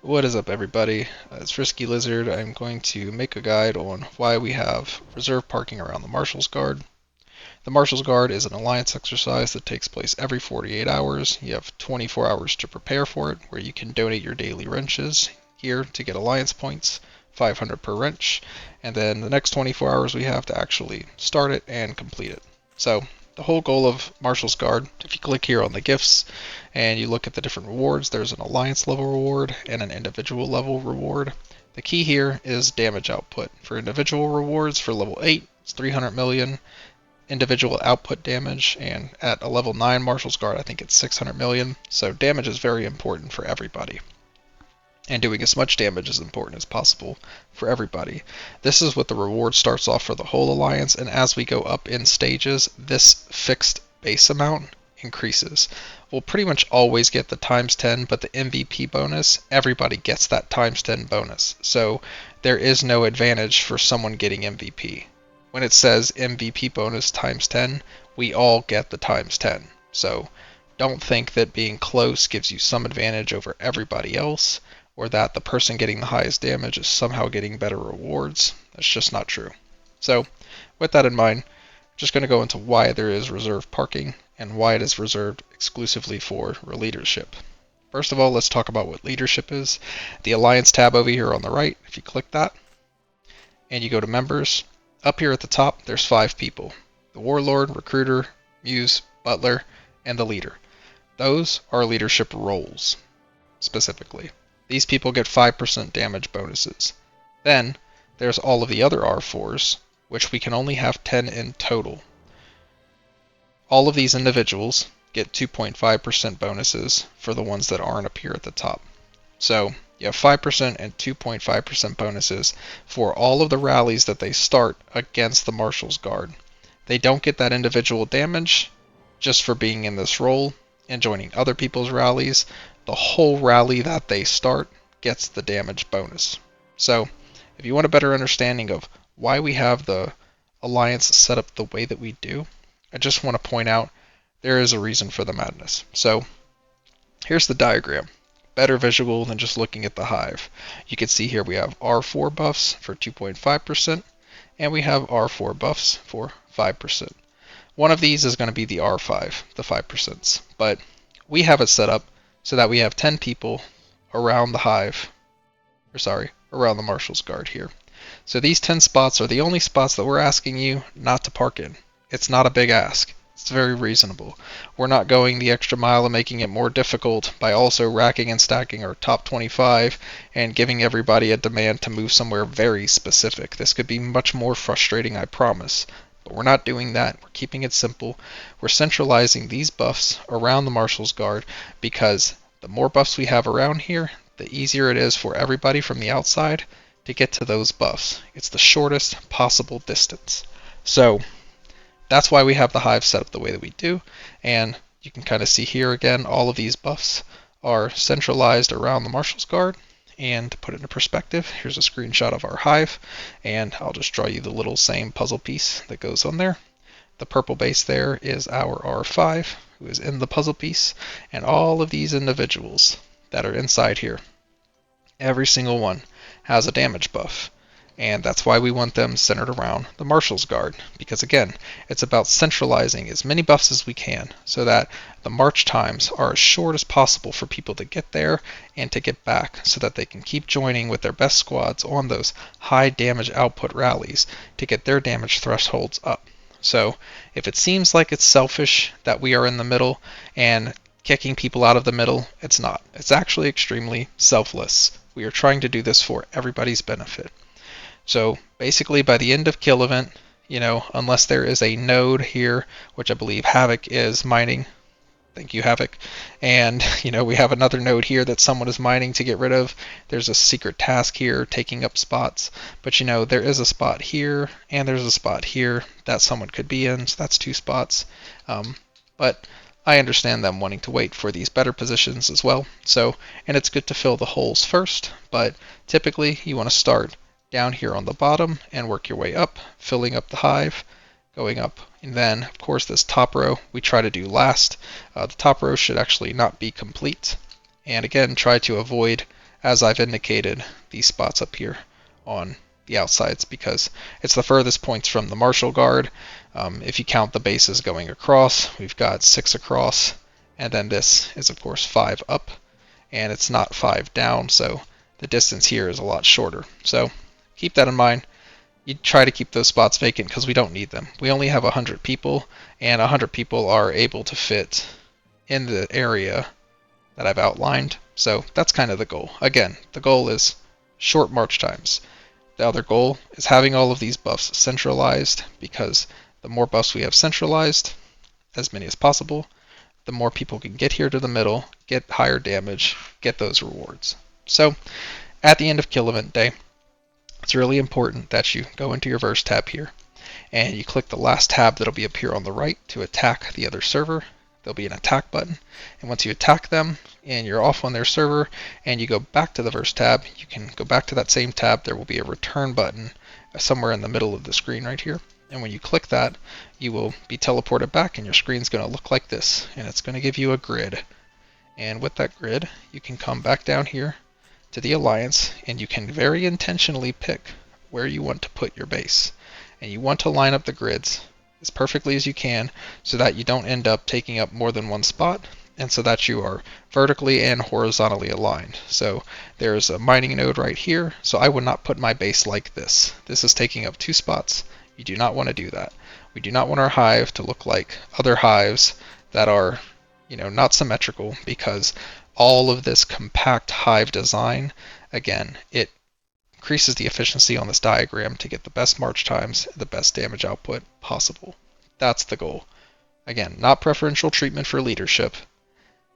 What is up, everybody? It's Risky Lizard. I'm going to make a guide on why we have reserve parking around the Marshal's Guard. The Marshal's Guard is an alliance exercise that takes place every 48 hours. You have 24 hours to prepare for it, where you can donate your daily wrenches here to get alliance points, 500 per wrench, and then the next 24 hours we have to actually start it and complete it. So the whole goal of Marshal's Guard, if you click here on the gifts and you look at the different rewards, there's an alliance level reward and an individual level reward. The key here is damage output. For individual rewards, for level 8, it's 300 million individual output damage, and at a level 9 Marshal's Guard, I think it's 600 million. So damage is very important for everybody. And doing as much damage as important as possible for everybody. This is what the reward starts off for the whole alliance, and as we go up in stages, this fixed base amount increases. We'll pretty much always get the times 10, but the MVP bonus, everybody gets that times 10 bonus. So there is no advantage for someone getting MVP. When it says MVP bonus times 10, we all get the times 10. So don't think that being close gives you some advantage over everybody else, or that the person getting the highest damage is somehow getting better rewards. That's just not true. So with that in mind, I'm just going to go into why there is reserve parking and why it is reserved exclusively for leadership. First of all, let's talk about what leadership is. The Alliance tab over here on the right, if you click that and you go to members, up here at the top there's 5 people. The Warlord, Recruiter, Muse, Butler, and the Leader. Those are leadership roles, specifically. These people get 5% damage bonuses. Then, there's all of the other R4s, which we can only have 10 in total. All of these individuals get 2.5% bonuses for the ones that aren't up here at the top. So, you have 5% and 2.5% bonuses for all of the rallies that they start against the Marshal's Guard. They don't get that individual damage just for being in this role and joining other people's rallies. The whole rally that they start gets the damage bonus. So if you want a better understanding of why we have the alliance set up the way that we do, I just want to point out there is a reason for the madness. So here's the diagram. Better visual than just looking at the hive. You can see here we have R4 buffs for 2.5% and we have R4 buffs for 5%. One of these is going to be the R5, the 5%, but we have it set up so that we have 10 people around the hive, around the Marshal's Guard here. So these 10 spots are the only spots that we're asking you not to park in. It's not a big ask. It's very reasonable. We're not going the extra mile and making it more difficult by also racking and stacking our top 25 and giving everybody a demand to move somewhere very specific. This could be much more frustrating, I promise. But we're not doing that. We're keeping it simple. We're centralizing these buffs around the Marshal's Guard because the more buffs we have around here, the easier it is for everybody from the outside to get to those buffs. It's the shortest possible distance. So that's why we have the hive set up the way that we do. And you can kind of see here again, all of these buffs are centralized around the Marshal's Guard. And to put it into perspective, here's a screenshot of our hive, and I'll just draw you the little same puzzle piece that goes on there. The purple base there is our R5, who is in the puzzle piece, and all of these individuals that are inside here, every single one has a damage buff. And that's why we want them centered around the Marshal's Guard, because again, it's about centralizing as many buffs as we can so that the march times are as short as possible for people to get there and to get back so that they can keep joining with their best squads on those high damage output rallies to get their damage thresholds up. So if it seems like it's selfish that we are in the middle and kicking people out of the middle, it's not. It's actually extremely selfless. We are trying to do this for everybody's benefit. So basically by the end of kill event, unless there is a node here, which I believe Havoc is mining. Thank you, Havoc. And, we have another node here that someone is mining to get rid of. There's a secret task here taking up spots. But, there is a spot here and there's a spot here that someone could be in. So that's 2 spots. But I understand them wanting to wait for these better positions as well. And it's good to fill the holes first. But typically you want to start down here on the bottom and work your way up, filling up the hive, going up. And then, of course, this top row we try to do last. The top row should actually not be complete. And again, try to avoid as I've indicated, these spots up here on the outsides because it's the furthest points from the Marshal Guard. If you count the bases going across, we've got 6 across, and then this is of course 5 up, and it's not 5 down, so the distance here is a lot shorter. So keep that in mind. You try to keep those spots vacant because we don't need them. We only have 100 people, and 100 people are able to fit in the area that I've outlined. So that's kind of the goal. Again, the goal is short march times. The other goal is having all of these buffs centralized, because the more buffs we have centralized, as many as possible, the more people can get here to the middle, get higher damage, get those rewards. So at the end of kill event day, it's really important that you go into your verse tab here, and you click the last tab that'll be up here on the right to attack the other server. There'll be an attack button, and once you attack them and you're off on their server and you go back to the verse tab, you can go back to that same tab. There will be a return button somewhere in the middle of the screen right here, and when you click that, you will be teleported back, and your screen's going to look like this, and it's going to give you a grid. And with that grid, you can come back down here to the alliance, and you can very intentionally pick where you want to put your base, and you want to line up the grids as perfectly as you can so that you don't end up taking up more than one spot, and so that you are vertically and horizontally aligned. So there's a mining node right here, so I would not put my base like this. This is taking up 2 spots. You do not want to do that. We do not want our hive to look like other hives that are, not symmetrical, because all of this compact hive design, again, it increases the efficiency on this diagram to get the best march times, the best damage output possible. That's the goal. Again, not preferential treatment for leadership.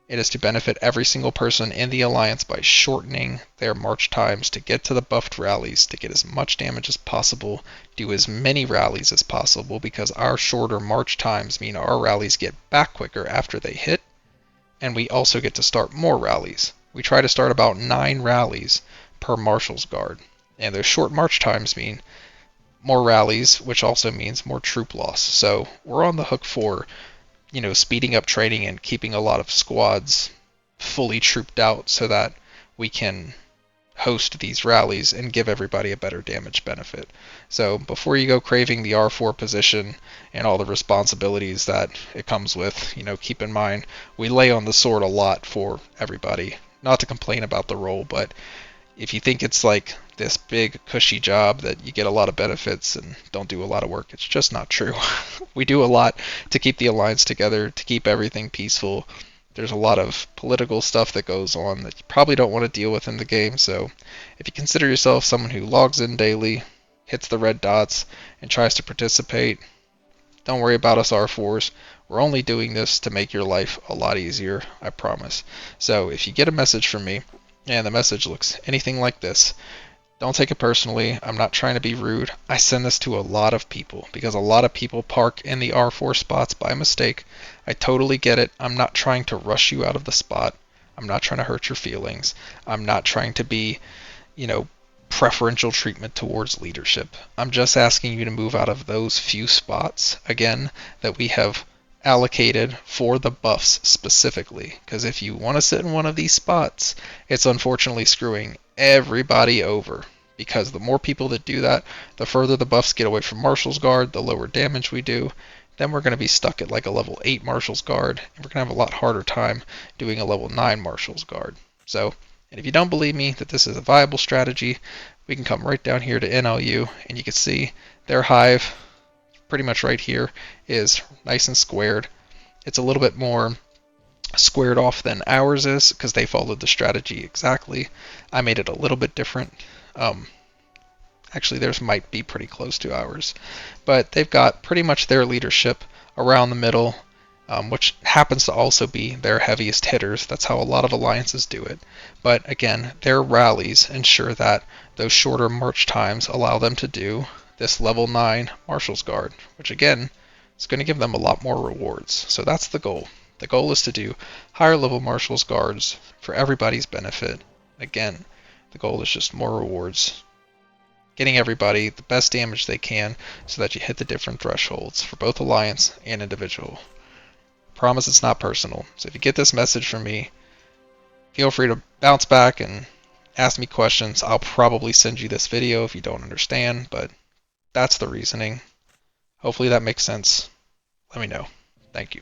It is to benefit every single person in the alliance by shortening their march times to get to the buffed rallies, to get as much damage as possible, do as many rallies as possible, because our shorter march times mean our rallies get back quicker after they hit, and we also get to start more rallies. We try to start about 9 rallies per Marshal's Guard, and those short march times mean more rallies, which also means more troop loss. So we're on the hook for speeding up training and keeping a lot of squads fully trooped out so that we can host these rallies and give everybody a better damage benefit. So before you go craving the R4 position and all the responsibilities that it comes with, keep in mind we lay on the sword a lot for everybody. Not to complain about the role, but if you think it's like this big cushy job that you get a lot of benefits and don't do a lot of work, it's just not true. We do a lot to keep the alliance together, to keep everything peaceful. There's a lot of political stuff that goes on that you probably don't want to deal with in the game, so if you consider yourself someone who logs in daily, hits the red dots, and tries to participate, don't worry about us R4s. We're only doing this to make your life a lot easier, I promise. So if you get a message from me, and the message looks anything like this, don't take it personally. I'm not trying to be rude. I send this to a lot of people because a lot of people park in the R4 spots by mistake. I totally get it. I'm not trying to rush you out of the spot. I'm not trying to hurt your feelings. I'm not trying to be, preferential treatment towards leadership. I'm just asking you to move out of those few spots, again, that we have allocated for the buffs specifically, because if you want to sit in one of these spots, it's unfortunately screwing everybody over, because the more people that do that, the further the buffs get away from Marshal's Guard, the lower damage we do. Then we're going to be stuck at like a level 8 Marshal's Guard, and we're going to have a lot harder time doing a level 9 Marshal's Guard. So, and if you don't believe me that this is a viable strategy, we can come right down here to NLU, and you can see their hive pretty much right here is nice and squared. It's a little bit more squared off than ours is because they followed the strategy exactly. I made it a little bit different. Actually, theirs might be pretty close to ours, but they've got pretty much their leadership around the middle, which happens to also be their heaviest hitters. That's how a lot of alliances do it. But again, their rallies ensure that those shorter march times allow them to do this level 9 Marshal's Guard, which again is going to give them a lot more rewards. So that's the goal. The goal is to do higher level Marshal's Guards for everybody's benefit. Again, the goal is just more rewards, getting everybody the best damage they can so that you hit the different thresholds for both alliance and individual. Promise it's not personal. So if you get this message from me, feel free to bounce back and Ask me questions. I'll probably send you this video if you don't understand, but that's the reasoning. Hopefully that makes sense. Let me know. Thank you.